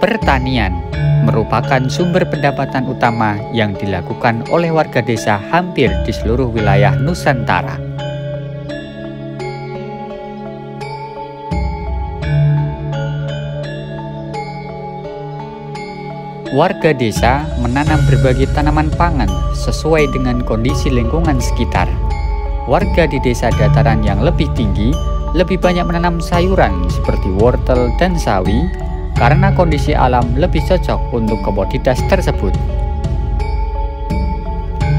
Pertanian merupakan sumber pendapatan utama yang dilakukan oleh warga desa hampir di seluruh wilayah Nusantara. Warga desa menanam berbagai tanaman pangan sesuai dengan kondisi lingkungan sekitar. Warga di desa dataran yang lebih tinggi lebih banyak menanam sayuran seperti wortel dan sawi karena kondisi alam lebih cocok untuk komoditas tersebut.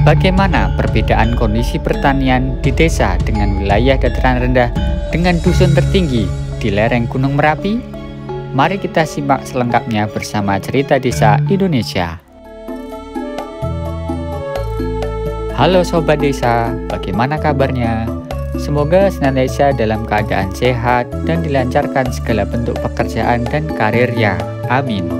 Bagaimana perbedaan kondisi pertanian di desa dengan wilayah dataran rendah dengan dusun tertinggi di lereng Gunung Merapi? Mari kita simak selengkapnya bersama Cerita Desa Indonesia. Halo Sobat Desa, bagaimana kabarnya? Semoga senantiasa dalam keadaan sehat dan dilancarkan segala bentuk pekerjaan dan karirnya. Amin.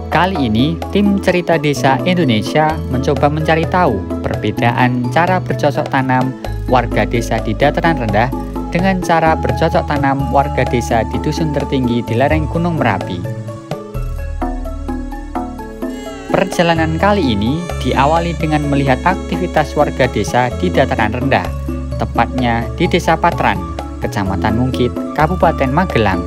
Kali ini, tim Cerita Desa Indonesia mencoba mencari tahu perbedaan cara bercocok tanam warga desa di dataran rendah dengan cara bercocok tanam warga desa di dusun tertinggi di lereng Gunung Merapi. Perjalanan kali ini diawali dengan melihat aktivitas warga desa di dataran rendah, tepatnya di Desa Patran, Kecamatan Mungkit, Kabupaten Magelang.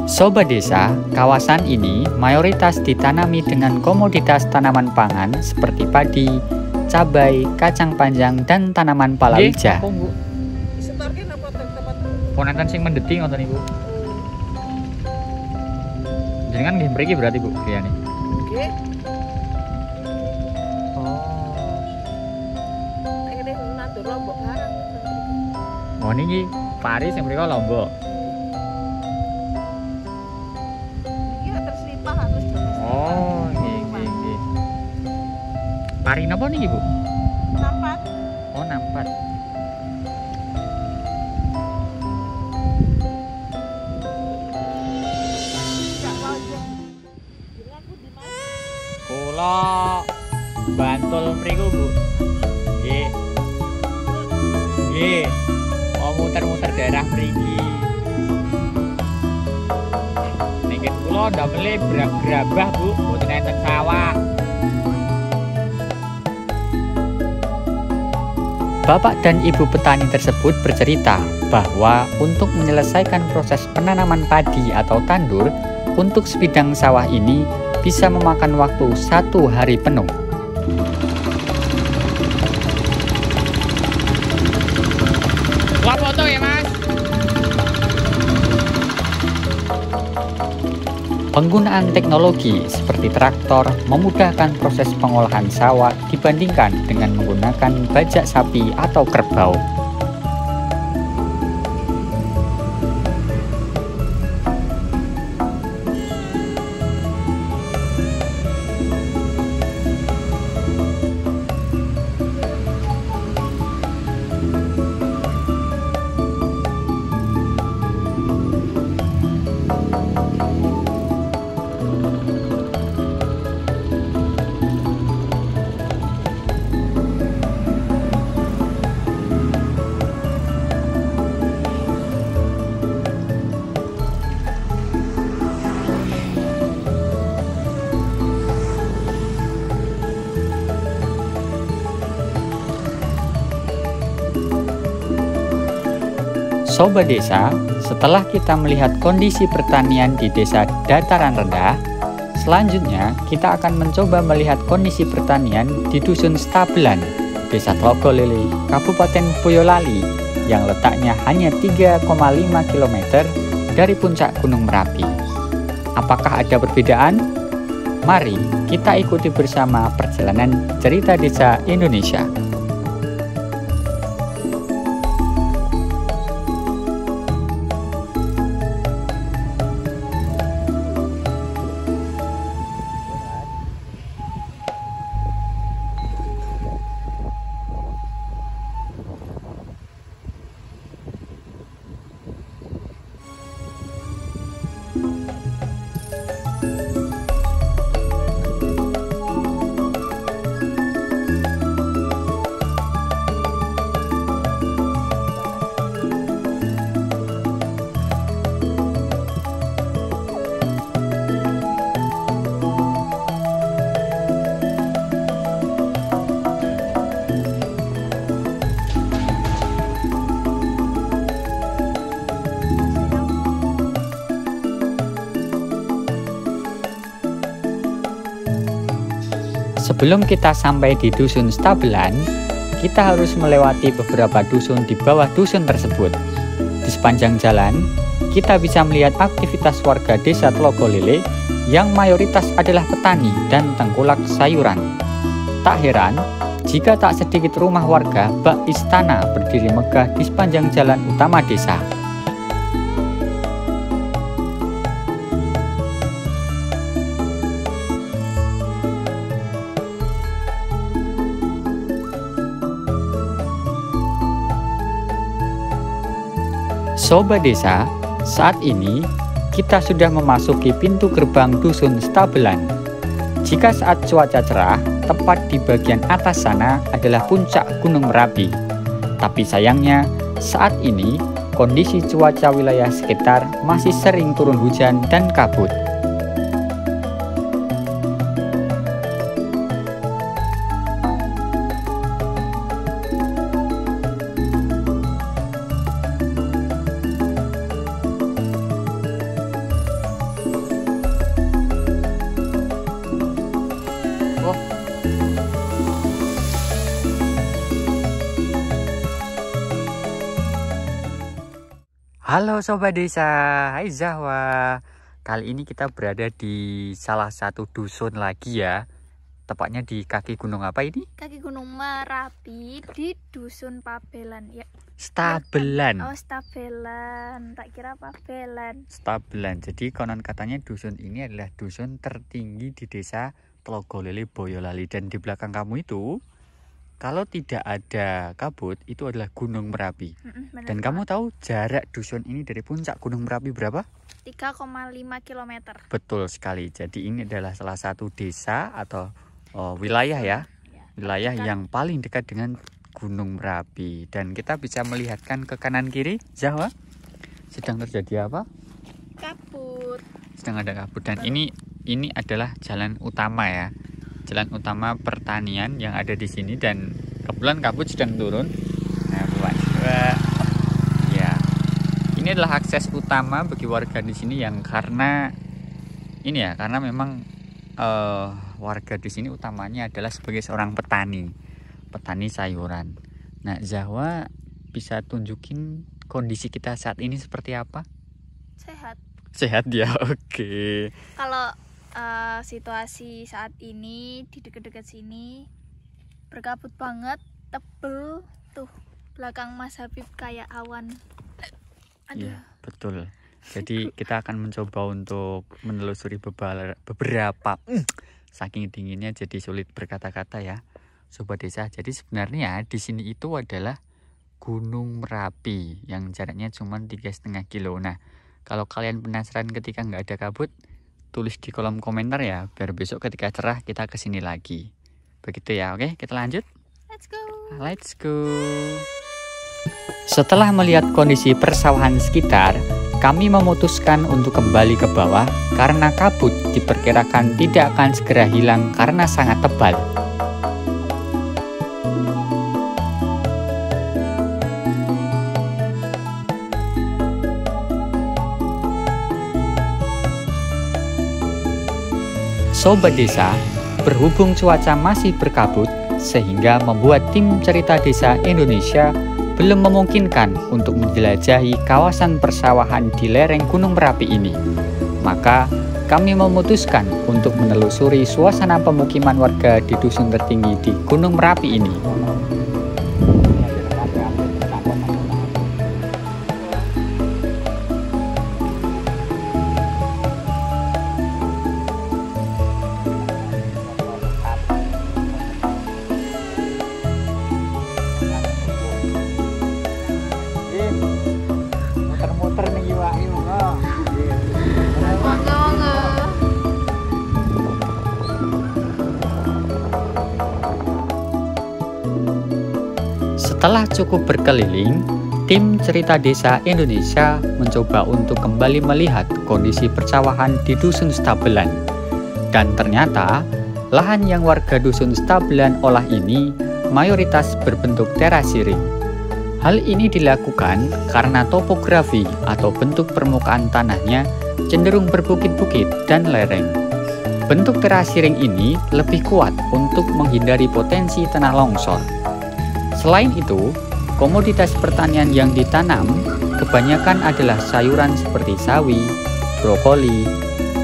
Sobat Desa, kawasan ini mayoritas ditanami dengan komoditas tanaman pangan seperti padi, cabai, kacang panjang, dan tanaman palawija. Ponatan sing mendeti ngoten niku. Jenengan nggih mriki berarti Bu griyane. Nggih. Oh. Ini nandur lombok barang. Oh niki pari sing mriko lombok. Iki tersipah harus. Oh, nggih. Pari napa niki, Bu? Nampat. Oh, nampat. Kula Bantul mriku, Bu. Nggih. Nggih. Oh, muter-muter daerah mriki. Niki kula ndamel grabah, Bu, mboten enten sawah. Bapak dan Ibu petani tersebut bercerita bahwa untuk menyelesaikan proses penanaman padi atau tandur untuk sebidang sawah ini bisa memakan waktu 1 hari penuh. Foto ya Mas. Penggunaan teknologi seperti traktor memudahkan proses pengolahan sawah dibandingkan dengan menggunakan bajak sapi atau kerbau. Sobat Desa, setelah kita melihat kondisi pertanian di desa dataran rendah, selanjutnya kita akan mencoba melihat kondisi pertanian di Dusun Stabelan, Desa Tlogolele, Kabupaten Boyolali, yang letaknya hanya 3,5 km dari puncak Gunung Merapi. Apakah ada perbedaan? Mari kita ikuti bersama perjalanan Cerita Desa Indonesia. Sebelum kita sampai di Dusun Stabelan, kita harus melewati beberapa dusun di bawah dusun tersebut. Di sepanjang jalan, kita bisa melihat aktivitas warga desa Tlogolele yang mayoritas adalah petani dan tengkulak sayuran. Tak heran jika tak sedikit rumah warga bak istana berdiri megah di sepanjang jalan utama desa. Sobat desa, saat ini kita sudah memasuki pintu gerbang Dusun Stabelan. Jika saat cuaca cerah, tepat di bagian atas sana adalah puncak Gunung Merapi. Tapi sayangnya, saat ini kondisi cuaca wilayah sekitar masih sering turun hujan dan kabut. Halo Sobat Desa, hai Zahwa. Kali ini kita berada di salah satu dusun lagi ya. Tepatnya di kaki gunung apa ini? Kaki Gunung Merapi di Dusun Pabelan ya. Stabelan. Oh, Stabelan, tak kira Pabelan. Stabelan, jadi konon katanya dusun ini adalah dusun tertinggi di desa Tlogolele, Boyolali. Dan di belakang kamu itu, kalau tidak ada kabut, itu adalah Gunung Merapi. Dan kamu tahu jarak dusun ini dari puncak Gunung Merapi berapa? 3,5 km. Betul sekali. Jadi ini adalah salah satu desa atau wilayah ya. Wilayah yang paling dekat dengan Gunung Merapi. Dan kita bisa melihatkan ke kanan kiri, Zahwa. Sedang terjadi apa? Kabut. Sedang ada kabut. Dan ini adalah jalan utama ya. Jalan utama pertanian yang ada di sini, dan kebetulan kabut sedang turun. Nah, ya, ini adalah akses utama bagi warga di sini yang karena memang warga di sini utamanya adalah sebagai seorang petani sayuran. Nah, Zahwa bisa tunjukin kondisi kita saat ini seperti apa? Sehat ya, oke. Kalau situasi saat ini di dekat-dekat sini berkabut banget, tebel tuh belakang Mas Habib kayak awan. Iya, betul. Jadi kita akan mencoba untuk menelusuri beberapa saking dinginnya jadi sulit berkata-kata ya, Sobat Desa. Jadi sebenarnya di sini itu adalah Gunung Merapi yang jaraknya cuma 3,5 kilo. Nah, kalau kalian penasaran ketika nggak ada kabut, tulis di kolom komentar ya, biar besok ketika cerah kita kesini lagi. Begitu ya, oke, kita lanjut. Let's go. Setelah melihat kondisi persawahan sekitar, kami memutuskan untuk kembali ke bawah karena kabut diperkirakan tidak akan segera hilang karena sangat tebal. Sobat Desa, berhubung cuaca masih berkabut sehingga membuat tim cerita desa Indonesia belum memungkinkan untuk menjelajahi kawasan persawahan di lereng Gunung Merapi ini. Maka kami memutuskan untuk menelusuri suasana pemukiman warga di dusun tertinggi di Gunung Merapi ini. Setelah cukup berkeliling, tim cerita desa Indonesia mencoba untuk kembali melihat kondisi persawahan di Dusun Stabelan. Dan ternyata, lahan yang warga Dusun Stabelan olah ini mayoritas berbentuk terasiring. Hal ini dilakukan karena topografi atau bentuk permukaan tanahnya cenderung berbukit-bukit dan lereng. Bentuk terasiring ini lebih kuat untuk menghindari potensi tanah longsor. Selain itu, komoditas pertanian yang ditanam kebanyakan adalah sayuran seperti sawi, brokoli,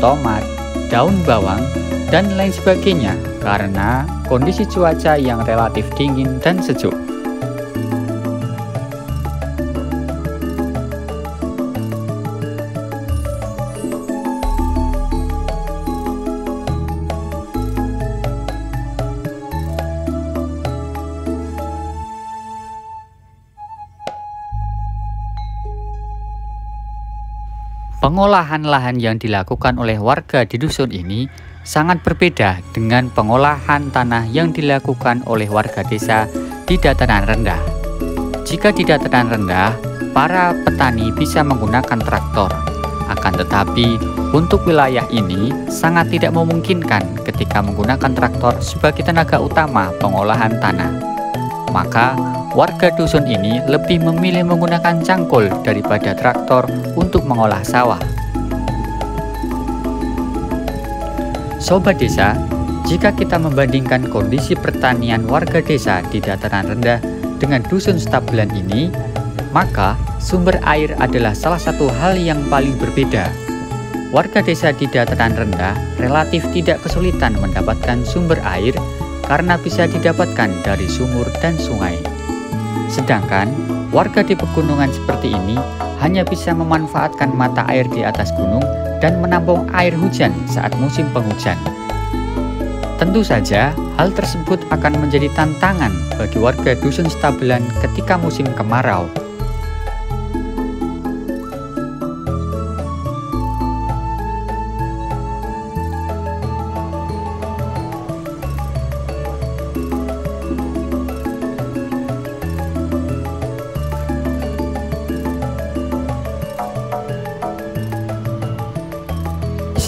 tomat, daun bawang, dan lain sebagainya karena kondisi cuaca yang relatif dingin dan sejuk. Pengolahan lahan yang dilakukan oleh warga di dusun ini sangat berbeda dengan pengolahan tanah yang dilakukan oleh warga desa di dataran rendah. Jika di dataran rendah, para petani bisa menggunakan traktor. Akan tetapi, untuk wilayah ini sangat tidak memungkinkan ketika menggunakan traktor sebagai tenaga utama pengolahan tanah. Maka, warga dusun ini lebih memilih menggunakan cangkul daripada traktor untuk mengolah sawah. Sobat desa, jika kita membandingkan kondisi pertanian warga desa di dataran rendah dengan dusun stabelan ini, maka sumber air adalah salah satu hal yang paling berbeda. Warga desa di dataran rendah relatif tidak kesulitan mendapatkan sumber air karena bisa didapatkan dari sumur dan sungai. Sedangkan warga di pegunungan seperti ini hanya bisa memanfaatkan mata air di atas gunung dan menampung air hujan saat musim penghujan. Tentu saja, hal tersebut akan menjadi tantangan bagi warga dusun stabelan ketika musim kemarau.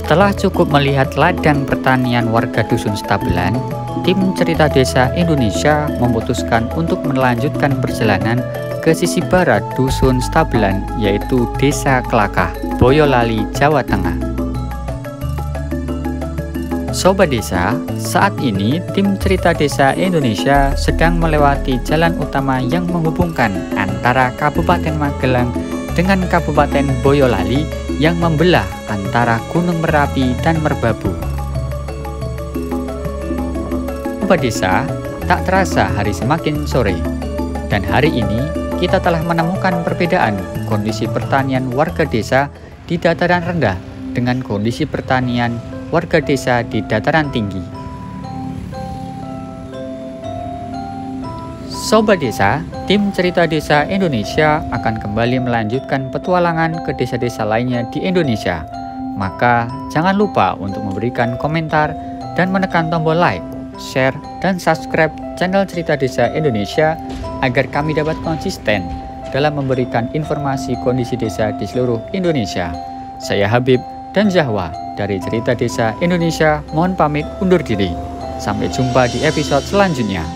Setelah cukup melihat ladang pertanian warga dusun stabelan, tim Cerita Desa Indonesia memutuskan untuk melanjutkan perjalanan ke sisi barat dusun stabelan, yaitu Desa Kelakah, Boyolali, Jawa Tengah. Sobat desa, saat ini tim Cerita Desa Indonesia sedang melewati jalan utama yang menghubungkan antara Kabupaten Magelang dengan Kabupaten Boyolali yang membelah antara Gunung Merapi dan Merbabu. Sobat desa, tak terasa hari semakin sore, dan hari ini kita telah menemukan perbedaan kondisi pertanian warga desa di dataran rendah dengan kondisi pertanian warga desa di dataran tinggi. Sobat desa, tim Cerita Desa Indonesia akan kembali melanjutkan petualangan ke desa-desa lainnya di Indonesia. Maka jangan lupa untuk memberikan komentar dan menekan tombol like, share, dan subscribe channel Cerita Desa Indonesia agar kami dapat konsisten dalam memberikan informasi kondisi desa di seluruh Indonesia. Saya Habib dan Zahwa dari Cerita Desa Indonesia mohon pamit undur diri. Sampai jumpa di episode selanjutnya.